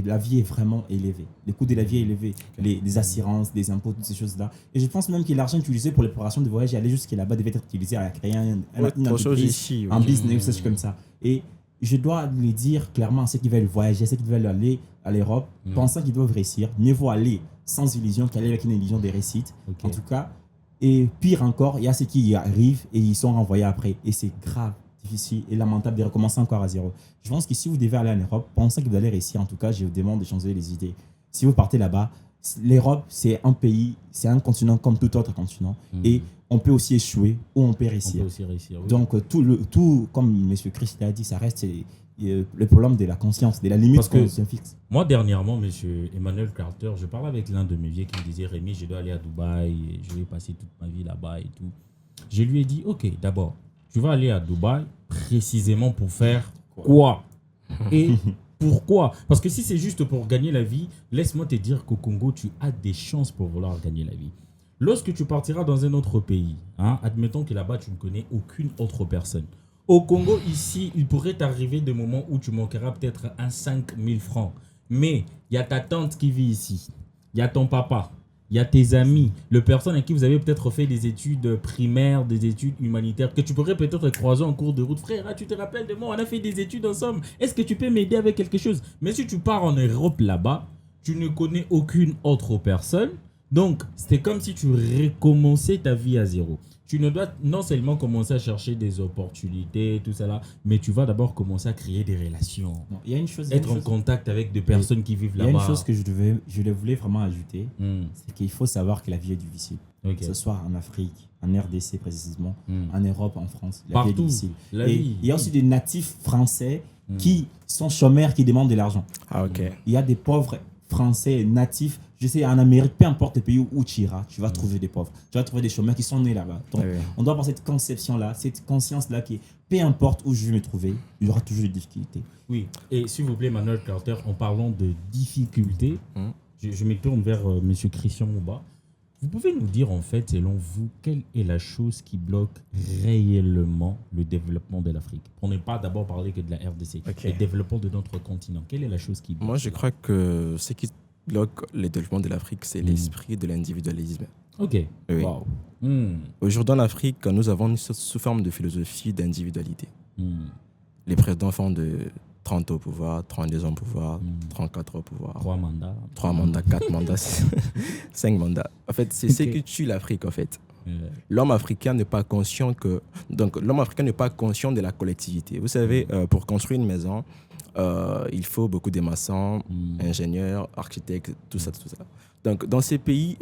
la vie est vraiment élevée. Le coût de la vie est élevé. Les assurances, les impôts, toutes ces choses-là. Et je pense même que l'argent utilisé pour les préparations de voyage et aller jusqu'à là-bas devait être utilisé à créer une entreprise, un business, quelque chose comme ça. Et je dois le dire clairement à ceux qui veulent voyager, ceux qui veulent aller à l'Europe, pensant qu'ils doivent réussir, mieux vaut aller sans illusion qu'aller avec une illusion de réussite. En tout cas, et pire encore, il y a ceux qui y arrivent et ils sont renvoyés après. Et c'est grave, difficile et lamentable de recommencer encore à zéro. Je pense que si vous devez aller en Europe, pensez que vous allez réussir. En tout cas, je vous demande de changer les idées. Si vous partez là-bas, l'Europe, c'est un pays, c'est un continent comme tout autre continent. Et on peut aussi échouer ou on peut réussir. Oui. Donc, tout, comme M. Chris l'a dit, ça reste le problème de la conscience, de la limite qu'on se fixe. Moi, dernièrement, M. Emmanuel Carter, je parlais avec l'un de mes vieux qui me disait « Rémi, je dois aller à Dubaï, je vais passer toute ma vie là-bas et tout. » Je lui ai dit « Ok, d'abord, tu vas aller à Dubaï précisément pour faire quoi et pourquoi? Parce que si c'est juste pour gagner la vie, laisse-moi te dire qu'au Congo, tu as des chances pour vouloir gagner la vie. Lorsque tu partiras dans un autre pays, admettons que là-bas, tu ne connais aucune autre personne. Au Congo, ici, il pourrait t'arriver des moments où tu manqueras peut-être 5 000 francs. Mais il y a ta tante qui vit ici, il y a ton papa, il y a tes amis, les personnes avec qui vous avez peut-être fait des études primaires, des études humanitaires, que tu pourrais peut-être croiser en cours de route. Frère, tu te rappelles de moi, on a fait des études ensemble. Est-ce que tu peux m'aider avec quelque chose? Mais si tu pars en Europe là-bas, tu ne connais aucune autre personne. Donc, c'est comme si tu recommençais ta vie à zéro. Tu ne dois non seulement commencer à chercher des opportunités, tout ça là, mais tu vas d'abord commencer à créer des relations. Il y a une chose, être en contact avec des personnes qui vivent là-bas. Il y a une chose que je voulais vraiment ajouter, c'est qu'il faut savoir que la vie est difficile. Que ce soit en Afrique, en RDC précisément, en Europe, en France, la vie est difficile. Il y a aussi des natifs français qui sont chômeurs, qui demandent de l'argent. Il y a des pauvres français natifs. Je sais, en Amérique, peu importe le pays où tu iras, tu vas trouver des pauvres. Tu vas trouver des chômeurs qui sont nés là-bas. Donc, on doit avoir cette conception-là, cette conscience-là qui, peu importe où je vais me trouver, il y aura toujours des difficultés. Oui, et s'il vous plaît, Manuel Carter, en parlant de difficultés, je me tourne vers M. Christian Mouba. Vous pouvez nous dire, en fait, selon vous, quelle est la chose qui bloque réellement le développement de l'Afrique? On n'est pas d'abord parler que de la RDC, le développement de notre continent. Quelle est la chose qui bloque? Moi, je crois que ce qui bloque le développement de l'Afrique, c'est l'esprit de l'individualisme. Ok. Oui. Wow. Aujourd'hui, en Afrique, nous avons une sous forme de philosophie d'individualité. Les présidents font de 30 au pouvoir, 32 ans au pouvoir, 34 au pouvoir. 3 mandats. 3 mandats, 4 mandats, 5 mandats. En fait, c'est ce qui tue l'Afrique, en fait. L'homme africain n'est pas conscient l'homme africain n'est pas conscient de la collectivité. Vous savez, pour construire une maison, il faut beaucoup de maçons, ingénieurs, architectes, tout ça. Donc, dans ces pays,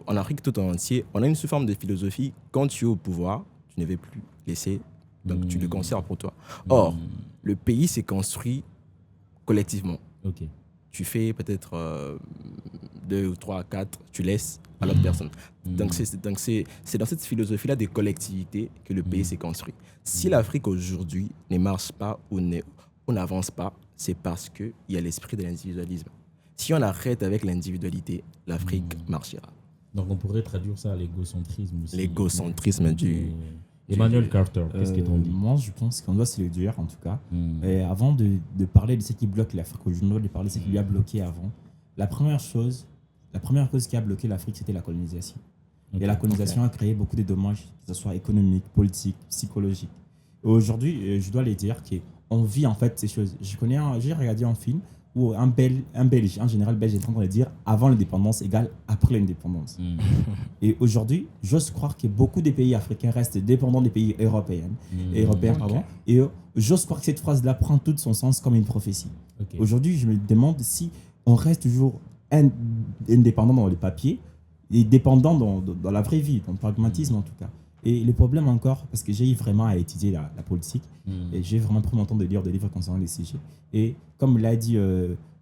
en Afrique tout entier, on a une sous-forme de philosophie. Quand tu es au pouvoir, tu ne veux plus laisser, donc tu le conserves pour toi. Or, le pays s'est construit collectivement. Tu fais peut-être 2 ou 3, 4, tu laisses à l'autre personne. Donc, c'est dans cette philosophie-là de collectivité que le pays s'est construit. Si l'Afrique aujourd'hui ne marche pas ou n'avance pas, c'est parce qu'il y a l'esprit de l'individualisme. Si on arrête avec l'individualité, l'Afrique marchera. Donc on pourrait traduire ça à l'égocentrisme aussi. L'égocentrisme du... Emmanuel Carter, qu'est-ce que tu en dis? Moi, je pense qu'on doit se le dire, en tout cas. Et avant de parler de ce qui bloque l'Afrique, je dois parler de ce qui lui a bloqué avant. La première chose qui a bloqué l'Afrique, c'était la colonisation. Et la colonisation a créé beaucoup de dommages, que ce soit économiques, politiques, psychologiques. Et aujourd'hui, je dois les dire qu'on vit en fait ces choses. J'ai regardé un film où un Belge, en général belge, est en train de dire avant l'indépendance égale après l'indépendance. Et aujourd'hui, j'ose croire que beaucoup de pays africains restent dépendants des pays européens. Et j'ose croire que cette phrase-là prend tout son sens comme une prophétie. Aujourd'hui, je me demande si on reste toujours indépendant dans les papiers et dépendant dans la vraie vie, dans le pragmatisme en tout cas. Et le problème encore, parce que j'ai eu vraiment à étudier la politique, et j'ai vraiment pris mon temps de lire des livres concernant les sujets. Et comme l'a dit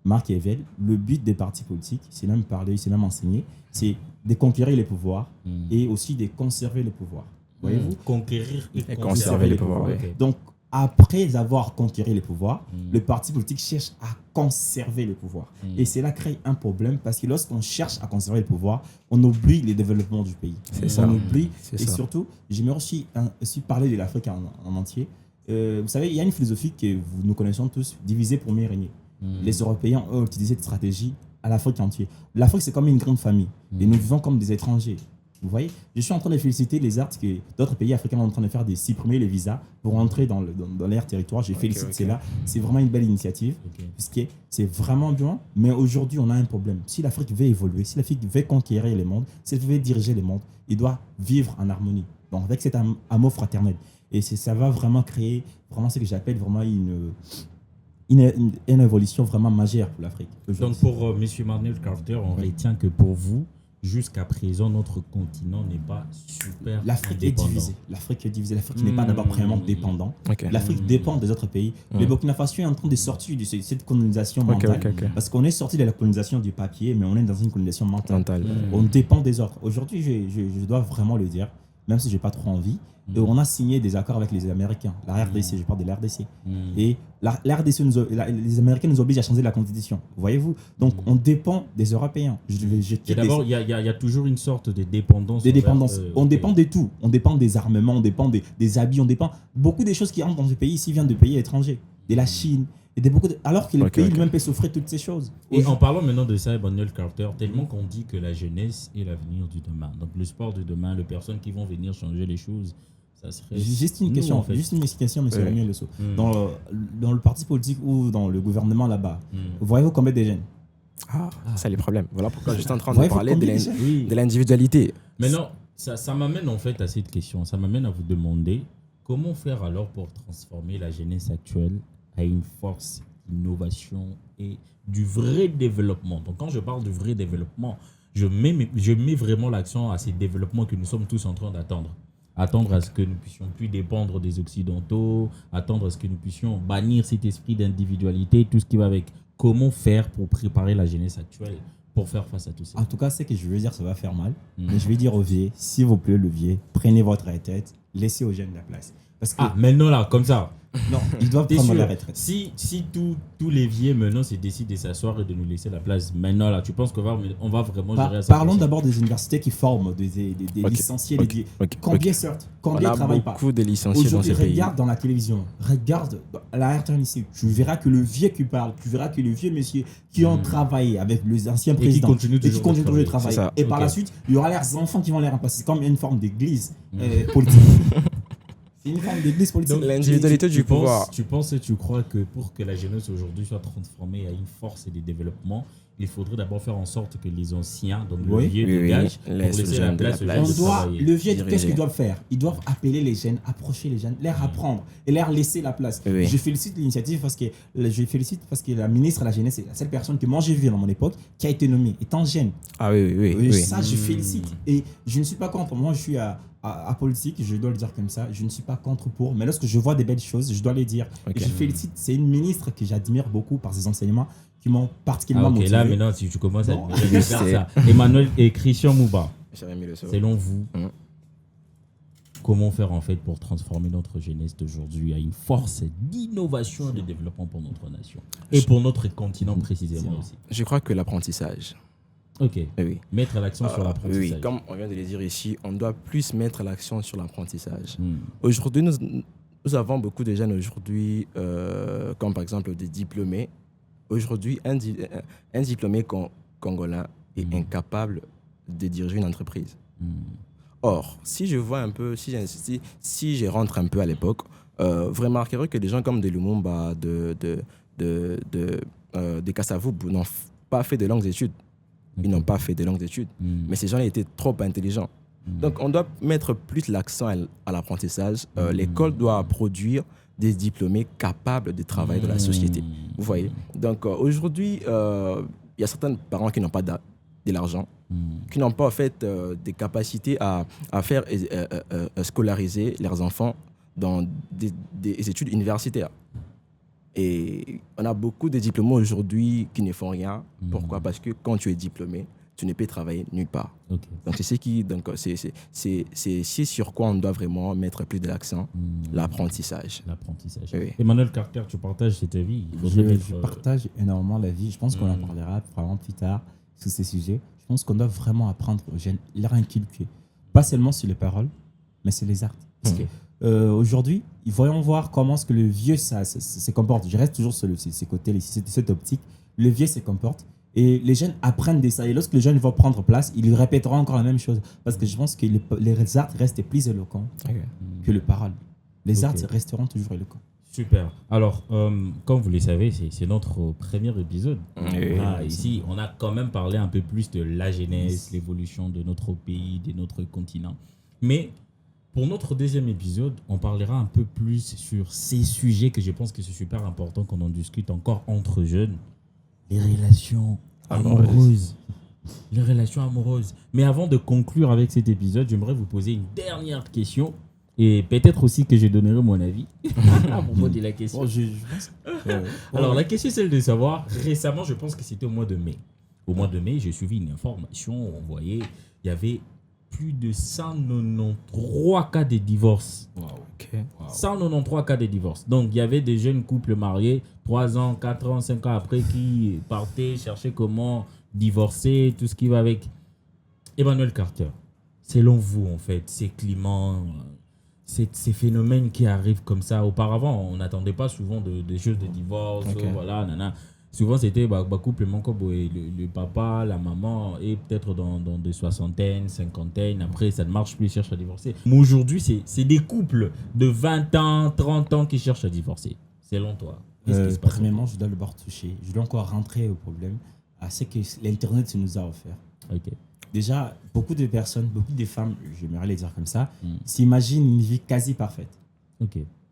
Marc Evel, le but des partis politiques, c'est même parlé, c'est même enseigné, c'est de conquérir les pouvoirs et aussi de conserver les pouvoirs. Voyez-vous? Conquérir et conserver les pouvoirs. Donc, après avoir conquis le pouvoir, le parti politique cherche à conserver le pouvoir. Et cela crée un problème parce que lorsqu'on cherche à conserver le pouvoir, on oublie le développement du pays. On oublie. Et surtout, j'aimerais aussi parler de l'Afrique en entier. Vous savez, il y a une philosophie que nous connaissons tous, diviser pour mieux régner. Les Européens ont utilisé cette stratégie à l'Afrique entière. L'Afrique, c'est comme une grande famille. Et nous vivons comme des étrangers. Vous voyez, je suis en train de féliciter les actes que d'autres pays africains sont en train de faire, de supprimer les visas pour entrer dans leur territoire. Je félicite cela. C'est vraiment une belle initiative, puisque c'est vraiment bien. Mais aujourd'hui, on a un problème. Si l'Afrique veut évoluer, si l'Afrique veut conquérir le monde, si elle veut diriger le monde, il doit vivre en harmonie. Donc, avec cet amour fraternel. Et ça va vraiment créer vraiment ce que j'appelle vraiment une évolution vraiment majeure pour l'Afrique. Donc, pour M. Manuel Carter, on retient que pour vous, jusqu'à présent, notre continent n'est pas super L'Afrique est divisée. L'Afrique n'est pas d'abord premièrement dépendant. L'Afrique dépend des autres pays. Le Burkina Faso est en train de sortir de cette colonisation mentale. Parce qu'on est sorti de la colonisation du papier, mais on est dans une colonisation mentale. On dépend des autres. Aujourd'hui, je dois vraiment le dire, même si je n'ai pas trop envie. Et on a signé des accords avec les Américains, la RDC, je parle de la RDC. Et la RDC, les Américains nous obligent à changer la constitution. Voyez-vous? Donc, on dépend des Européens. Et d'abord, il y a toujours une sorte de dépendance. On dépend de tout. On dépend des armements, on dépend des habits, on dépend. Beaucoup des choses qui rentrent dans ce pays ici viennent de pays étrangers, de la Chine. Alors que le pays lui-même peut s'offrir toutes ces choses. Et en parlant maintenant de ça, Emmanuel Carter, tellement qu'on dit que la jeunesse est l'avenir du demain. Donc, le sport du demain, les personnes qui vont venir changer les choses. Juste une question, juste une explication, M. Samuel Le Sceau. Dans le parti politique ou dans le gouvernement là-bas, voyez-vous combien de jeunes? C'est le problème. Voilà pourquoi je suis en train de parler de l'individualité. Maintenant, ça m'amène en fait à cette question. Ça m'amène à vous demander comment faire alors pour transformer la jeunesse actuelle à une force d'innovation et du vrai développement. Donc quand je parle du vrai développement, je mets vraiment l'accent à ces développements que nous sommes tous en train d'attendre. Attendre à ce que nous puissions plus dépendre des Occidentaux, attendre à ce que nous puissions bannir cet esprit d'individualité, tout ce qui va avec. Comment faire pour préparer la jeunesse actuelle pour faire face à tout ça? En tout cas, ce que je veux dire, ça va faire mal. Mais je vais dire aux vieux, s'il vous plaît, le vieux, prenez votre retraite, laissez aux jeunes la place. Parce que maintenant là, comme ça. Non, ils doivent prendre la retraite. Si tous les vieux maintenant se décident de s'asseoir et de nous laisser la place, maintenant là, tu penses qu'on va vraiment gérer ça? Parlons d'abord des universités qui forment des licenciés. Combien sortent? Combien travaillent pas? Beaucoup de licenciés dans ces pays. Regarde dans la télévision, regarde à la RTNC, tu verras que le vieux qui parle, tu verras que les vieux messieurs qui ont travaillé avec les anciens présidents et qui continuent toujours de travailler. Et par la suite, il y aura leurs enfants qui vont les remplacer. C'est comme une forme d'église politique. C'est une forme d'église politique. Donc l'individualité du pouvoir. Tu penses et tu crois que pour que la jeunesse aujourd'hui soit transformée à une force et des développements, il faudrait d'abord faire en sorte que les anciens, donc le vieux, dégagent pour laisser la place aux jeunes. Le vieux, qu'est-ce qu'ils doivent faire? Ils doivent appeler les jeunes, approcher les jeunes, leur apprendre et leur laisser la place. Je félicite l'initiative parce que la ministre de la jeunesse est la seule personne que moi j'ai vue dans mon époque qui a été nommée étant jeune. Ça, je félicite. Et je ne suis pas contre. Moi, je suis à politique, je dois le dire comme ça, je ne suis pas contre pour, mais lorsque je vois des belles choses, je dois les dire. Et je félicite, c'est une ministre que j'admire beaucoup par ses enseignements qui m'ont particulièrement motivé. Là maintenant, si tu commences à faire ça, Emmanuel et Christian Mouba, selon vous, comment faire en fait pour transformer notre jeunesse d'aujourd'hui à une force d'innovation et de développement pour notre nation et pour notre continent précisément aussi? Je crois que l'apprentissage. Mettre l'accent sur l'apprentissage. Oui, comme on vient de le dire ici, on doit plus mettre l'accent sur l'apprentissage. Aujourd'hui, nous avons beaucoup de jeunes aujourd'hui, comme par exemple des diplômés. Aujourd'hui, un diplômé congolais est incapable de diriger une entreprise. Or, si je vois un peu, si je rentre un peu à l'époque, vous remarquerez que des gens comme de Lumumba, de Kasavubu n'ont pas fait de longues études. Ils n'ont pas fait de longues études, mais ces gens étaient trop intelligents. Donc, on doit mettre plus l'accent à l'apprentissage. L'école doit produire des diplômés capables de travailler dans la société. Vous voyez? Donc, aujourd'hui, il y a certains parents qui n'ont pas de l'argent, qui n'ont pas en fait des capacités à faire scolariser leurs enfants dans des études universitaires. Et on a beaucoup de diplômés aujourd'hui qui ne font rien. Pourquoi? Parce que quand tu es diplômé, tu ne peux travailler nulle part. Donc c'est sur quoi on doit vraiment mettre plus de l'accent, l'apprentissage. Oui. Emmanuel Carter, tu partages cette avis? Je partage énormément l'avis. Je pense qu'on en parlera probablement plus tard sur ces sujets. Je pense qu'on doit vraiment apprendre aux jeunes, leur inculquer, pas seulement sur les paroles, mais sur les actes. Parce que aujourd'hui, voyons voir comment est-ce que le vieux se comporte. Je reste toujours sur ces côtés, cette optique. Le vieux se comporte. Et les jeunes apprennent de ça. Et lorsque les jeunes vont prendre place, ils répéteront encore la même chose. Parce que je pense que les actes restent plus éloquents que les paroles. Les actes resteront toujours éloquents. Super. Alors, comme vous le savez, c'est notre premier épisode. Ici, on a quand même parlé un peu plus de la jeunesse, l'évolution de notre pays, de notre continent. Mais pour notre deuxième épisode, on parlera un peu plus sur ces sujets que je pense que c'est super important qu'on en discute encore entre jeunes. Les relations amoureuses. Les relations amoureuses. Mais avant de conclure avec cet épisode, j'aimerais vous poser une dernière question. Et peut-être aussi que je donnerai mon avis à propos de la question. Alors, la question, c'est de savoir, récemment, je pense que c'était au mois de mai. Au mois de mai, j'ai suivi une information où on voyait, il y avait plus de 193 cas de divorce. 193 cas de divorce. Donc, il y avait des jeunes couples mariés, 3 ans, 4 ans, 5 ans après, qui partaient chercher comment divorcer, tout ce qui va avec. Emmanuel Carter, selon vous, en fait, ces climats, ces phénomènes qui arrivent comme ça, auparavant, on n'attendait pas souvent des choses de divorce, voilà, nana. Souvent, c'était couple, le papa, la maman, et peut-être dans des soixantaines, cinquantaines. Après, ça ne marche plus, ils cherchent à divorcer. Mais aujourd'hui, c'est des couples de 20 ans, 30 ans qui cherchent à divorcer. Selon toi, qu'est-ce qui se passe? Premièrement, je dois le voir toucher. Je dois encore rentrer au problème à ce que l'Internet nous a offert. Déjà, beaucoup de personnes, beaucoup de femmes, j'aimerais les dire comme ça, s'imaginent une vie quasi parfaite.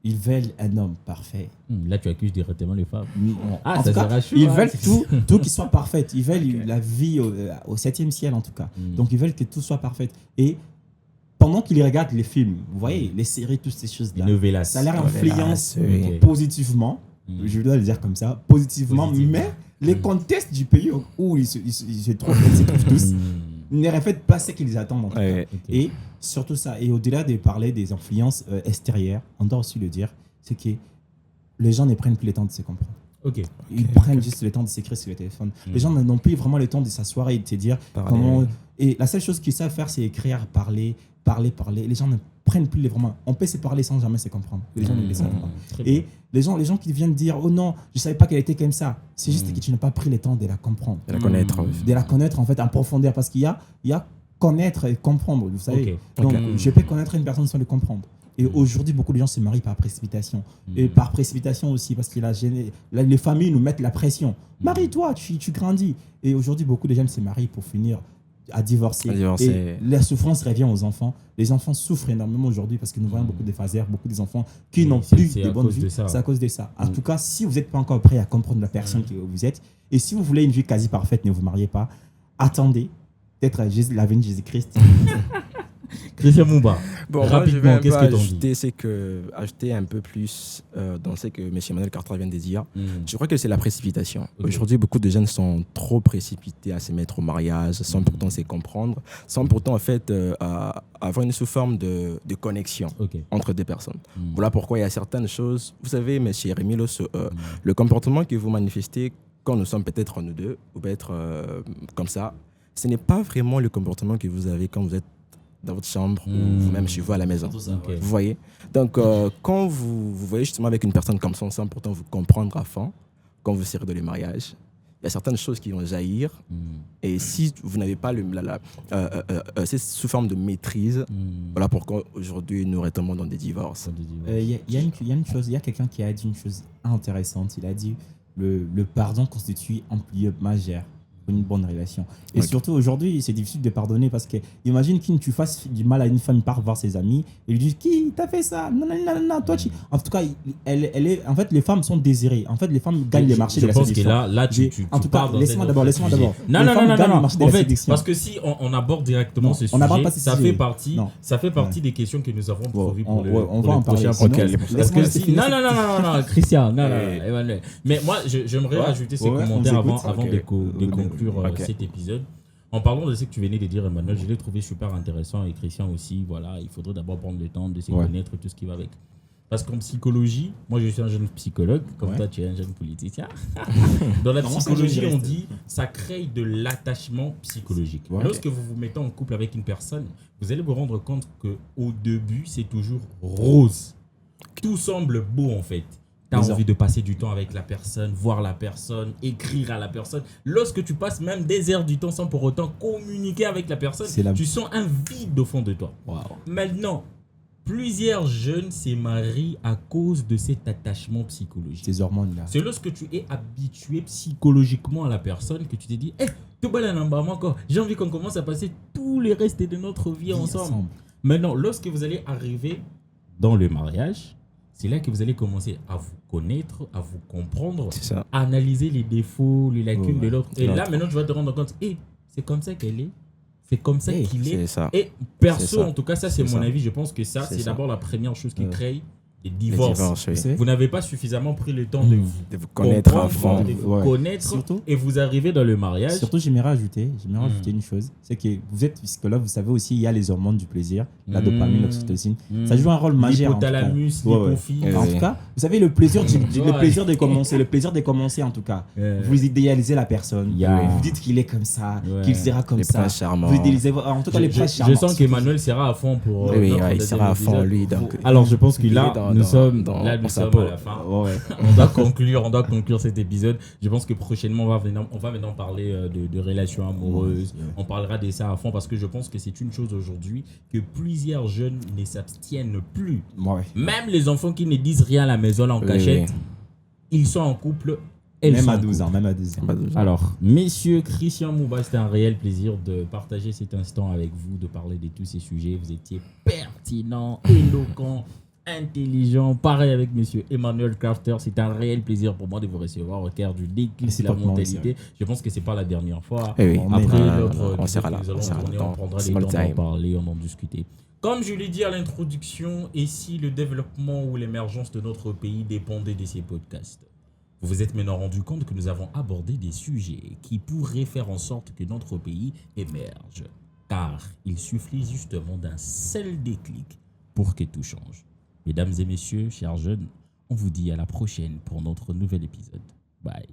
Ils veulent un homme parfait. Là, tu accuses directement les femmes. Ça sera chaud. Ils veulent tout qui soit parfait. Ils veulent la vie au 7e ciel, en tout cas. Donc, ils veulent que tout soit parfait. Et pendant qu'ils regardent les films, vous voyez, les séries, toutes ces choses-là, ça leur influence positivement. Je dois le dire comme ça, positivement. Mais les contextes du pays où ils se trouvent tous ne reflètent pas ce qu'ils attendent, en tout cas. Et surtout ça, et au-delà de parler des influences extérieures, on doit aussi le dire, c'est que les gens ne prennent plus le temps de se comprendre. Ils prennent juste le temps de s'écrire sur le téléphone. Les gens n'ont plus vraiment le temps de s'asseoir et de se dire comment. Et la seule chose qu'ils savent faire, c'est écrire, parler. Les gens ne prennent plus vraiment. On peut se parler sans jamais se comprendre. Les gens ne le savent pas. Et les gens qui viennent dire oh non, je savais pas qu'elle était comme ça. C'est juste que tu n'as pas pris le temps de la comprendre. De la connaître. De la connaître en fait en profondeur, parce qu'il y a connaître et comprendre, vous savez. Donc je peux connaître une personne sans le comprendre. Et aujourd'hui, beaucoup de gens se marient par précipitation. Et par précipitation aussi, parce que les familles nous mettent la pression. Marie-toi, tu grandis. Et aujourd'hui, beaucoup de gens se marient pour finir à divorcer. Et la souffrance revient aux enfants. Les enfants souffrent énormément aujourd'hui parce que nous voyons beaucoup de phasers, beaucoup d'enfants qui n'ont plus de bonnes vies. C'est à cause de ça. En tout cas, si vous n'êtes pas encore prêt à comprendre la personne que vous êtes, et si vous voulez une vie quasi parfaite, ne vous mariez pas, attendez. Peut-être la venue de Jésus-Christ. Christian Mouba, moi, je vais ajouter un peu plus dans ce que M. Emmanuel Carter vient de dire. Je crois que c'est la précipitation. Aujourd'hui, beaucoup de jeunes sont trop précipités à se mettre au mariage, sans pourtant se comprendre, sans pourtant en fait avoir une sous-forme de connexion entre deux personnes. Voilà pourquoi il y a certaines choses. Vous savez, M. Rémilos, le comportement que vous manifestez quand nous sommes peut-être nous deux, ou peut-être comme ça, ce n'est pas vraiment le comportement que vous avez quand vous êtes dans votre chambre ou vous-même chez vous à la maison. Vous voyez? Donc, quand vous voyez justement avec une personne comme ça, sans pourtant vous comprendre à fond, quand vous serez dans le mariage, il y a certaines choses qui vont jaillir. Et si vous n'avez pas c'est sous forme de maîtrise, voilà pourquoi aujourd'hui nous retombons dans des divorces. Il y a quelqu'un qui a dit une chose intéressante. Il a dit le pardon constitue un pilier majeur pour une bonne relation. Et surtout aujourd'hui, c'est difficile de pardonner parce que imagine que tu fasses du mal à une femme par voir ses amis et lui dis qui t'a fait ça, non, toi tu... En tout cas, en fait les femmes sont désirées. En fait les femmes gagnent les marchés de la séduction. Je pense que là tu en tout cas, laisse-moi d'abord. Non. En fait, parce que si on aborde directement ce sujet, ça fait partie des questions que nous avons prévues pour le prochain podcast. Parce que si non, Christian, non, Emmanuel. Mais moi j'aimerais rajouter ces commentaires avant de conclure cet épisode. En parlant de ce que tu venais de dire, Emmanuel, je l'ai trouvé super intéressant et Christian aussi. Voilà, il faudrait d'abord prendre le temps de se connaître tout ce qui va avec. Parce qu'en psychologie, moi je suis un jeune psychologue, comme toi tu es un jeune politicien. Dans la psychologie, on dit ça crée de l'attachement psychologique. Lorsque vous vous mettez en couple avec une personne, vous allez vous rendre compte qu'au début, c'est toujours rose. Tout semble beau en fait. Tu as envie de passer du temps avec la personne, voir la personne, écrire à la personne. Lorsque tu passes même des heures du temps sans pour autant communiquer avec la personne, tu sens un vide au fond de toi. Wow. Maintenant, plusieurs jeunes se marient à cause de cet attachement psychologique. Ces hormones-là. C'est lorsque tu es habitué psychologiquement à la personne que tu te dis j'ai envie qu'on commence à passer tout le reste de notre vie ensemble. Maintenant, lorsque vous allez arriver dans le mariage, c'est là que vous allez commencer à vous connaître, à vous comprendre, à analyser les défauts, les lacunes de l'autre. Et là, maintenant, tu vas te rendre compte, c'est comme ça qu'elle est. C'est comme ça qu'il est. Ça. Et perso, en tout cas, ça, c'est mon avis. Je pense que c'est d'abord la première chose qui crée des divorces. Vous n'avez pas suffisamment pris le temps de vous connaître à fond. De vous connaître. Surtout, et vous arrivez dans le mariage. Surtout, j'aimerais rajouter une chose. C'est que vous êtes psychologue, vous savez aussi, il y a les hormones du plaisir, la dopamine, l'oxytocine. Ça joue un rôle majeur. L'hypothalamus, l'hypophyse. En tout cas, vous savez, le plaisir de commencer, en tout cas. Vous idéalisez la personne. Vous dites qu'il est comme ça, qu'il sera comme ça. Les charmants. Vous idéalisez, en tout cas, les princes charmants. Je sens qu'Emmanuel sera à fond pour. Oui, il sera à fond, lui. Alors, je pense que là, nous sommes à la fin. On doit conclure cet épisode. Je pense que prochainement, on va maintenant parler de relations amoureuses. On parlera de ça à fond parce que je pense que c'est une chose aujourd'hui que plusieurs jeunes ne s'abstiennent plus. Même les enfants qui ne disent rien à la maison en cachette, ils sont en couple. Même à 12 ans. Alors, messieurs, Christian Mouba, c'était un réel plaisir de partager cet instant avec vous, de parler de tous ces sujets. Vous étiez pertinent, éloquent, intelligent. Pareil avec monsieur Emmanuel Carter, c'est un réel plaisir pour moi de vous recevoir au cœur du déclic de la mentalité. Je pense que c'est pas la dernière fois. Après on sera là. On prendra les temps d'en parler, on en discuter. Comme je l'ai dit à l'introduction, et si le développement ou l'émergence de notre pays dépendait de ces podcasts? Vous vous êtes maintenant rendu compte que nous avons abordé des sujets qui pourraient faire en sorte que notre pays émerge. Car il suffit justement d'un seul déclic pour que tout change. Mesdames et messieurs, chers jeunes, on vous dit à la prochaine pour notre nouvel épisode. Bye.